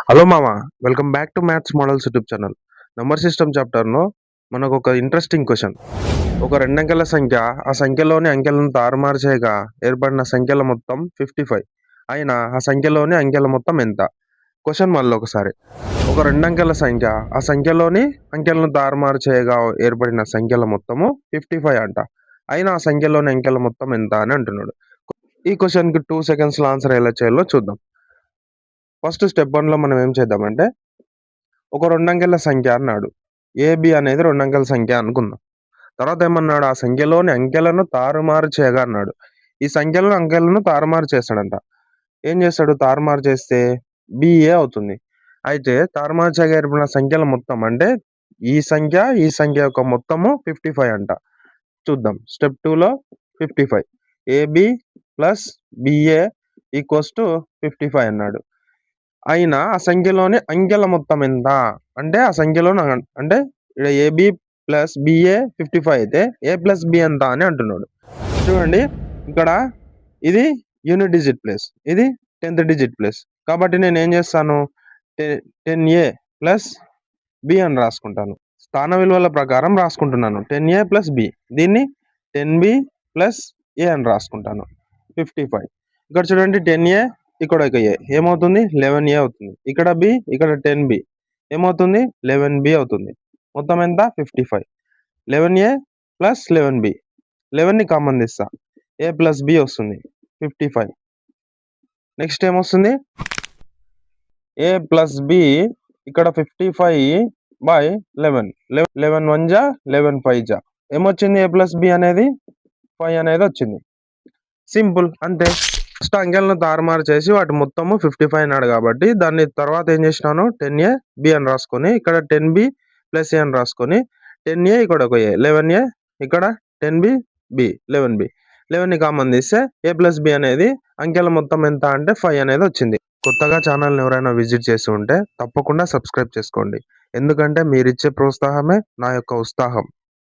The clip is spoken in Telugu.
హలో మామ, welcome back to maths models YouTube channel. Number system చాప్టర్‌లో మనకు ఒక ఇంట్రెస్టింగ్ క్వెషన్. ఒక రెండంకెల సంఖ్య ఆ సంఖ్యలోని అంకెలను తారుమారు చేయగా ఏర్పడిన సంఖ్యల మొత్తం 55. అయినా ఆ సంఖ్యలోని అంకెల మొత్తం ఎంత? క్వెషన్ మళ్ళొకసారి. ఒక రెండంకెల సంఖ్య ఆ సంఖ్యలోని అంకెలను తారుమారు చేయగా ఏర్పడిన సంఖ్యల మొత్తము 55 అంట. అయినా ఆ సంఖ్యలోని అంకెల మొత్తం ఎంత అని అంటున్నాడు. ఈ క్వెషన్‌కి 2 సెకండ్స్‌లో ఆన్సర్ ఎలా చేయాలో చూద్దాం. ఫస్ట్ స్టెప్ 1లో మనం ఏం చేద్దామంటే, ఒక రెండంకెల సంఖ్య అన్నాడు. ఏబి అనేది రెండంకెల సంఖ్య అనుకుందాం. తర్వాత ఏమన్నాడు, ఆ సంఖ్యలోని అంకెలను తారుమారు చేయగా అన్నాడు. ఈ సంఖ్యలను అంకెలను తారుమారు చేస్తాడంట. ఏం చేస్తాడు? తారుమారు చేస్తే బిఏ అవుతుంది. అయితే తారుమారు చేయగా ఏర్పడిన సంఖ్యల మొత్తం అంటే ఈ సంఖ్య యొక్క మొత్తము 55 అంట. చూద్దాం. స్టెప్ 2లో 55 A B plus B A equals to 55 అన్నాడు. అయినా ఆ సంఖ్యలోని అంకెల మొత్తం ఎంత? అంటే ఆ సంఖ్యలోని అంటే ఈడ ఏబీ ప్లస్ బిఏ 55 అయితే ఏ ప్లస్ బి ఎంత అని అంటున్నాడు. చూడండి, ఇక్కడ ఇది యూనిట్ డిజిట్ ప్లేస్, ఇది 10th డిజిట్ ప్లేస్. కాబట్టి నేనేం చేస్తాను, 10A ప్లస్ బి అని రాసుకుంటాను. స్థాన విలువల ప్రకారం రాసుకుంటున్నాను. 10A plus B. దీన్ని 10B ప్లస్ ఏ అని రాసుకుంటాను. 55. ఇక్కడ చూడండి, 10A ఇక్కడ ఒక ఏ ఏమవుతుంది? 11A అవుతుంది. ఇక్కడ బి, ఇక్కడ 10B ఏమవుతుంది? 11B అవుతుంది. మొత్తం ఎంత? 55. 11A plus 11B. 11ని కామన్ తీస్తా. ఏ ప్లస్ బి వస్తుంది 55. నెక్స్ట్ ఏమొస్తుంది? ఏ ప్లస్ బి ఇక్కడ 55/11. 11 1 జా 11 5 జా ఏమొచ్చింది? ఏ ప్లస్ బి అనేది 5 అనేది వచ్చింది. సింపుల్, అంతే. ఫస్ట్ అంకెలను తారుమారు చేసి వాటి మొత్తము 55 అన్నాడు కాబట్టి దాన్ని తర్వాత ఏం చేసినాను, 10A బి అని రాసుకొని ఇక్కడ 10B ప్లస్ ఏ అని రాసుకొని 10A ఇక్కడ ఒక ఏ 11A ఇక్కడ 10B బి 11B 11ని కామన్ తీస్తే ఏ ప్లస్ బి అనేది అంకెల మొత్తం ఎంత అంటే 5 అనేది వచ్చింది. కొత్తగా ఛానల్ని ఎవరైనా విజిట్ చేసి ఉంటే తప్పకుండా సబ్స్క్రైబ్ చేసుకోండి. ఎందుకంటే మీరిచ్చే ప్రోత్సాహమే నా యొక్క ఉత్సాహం.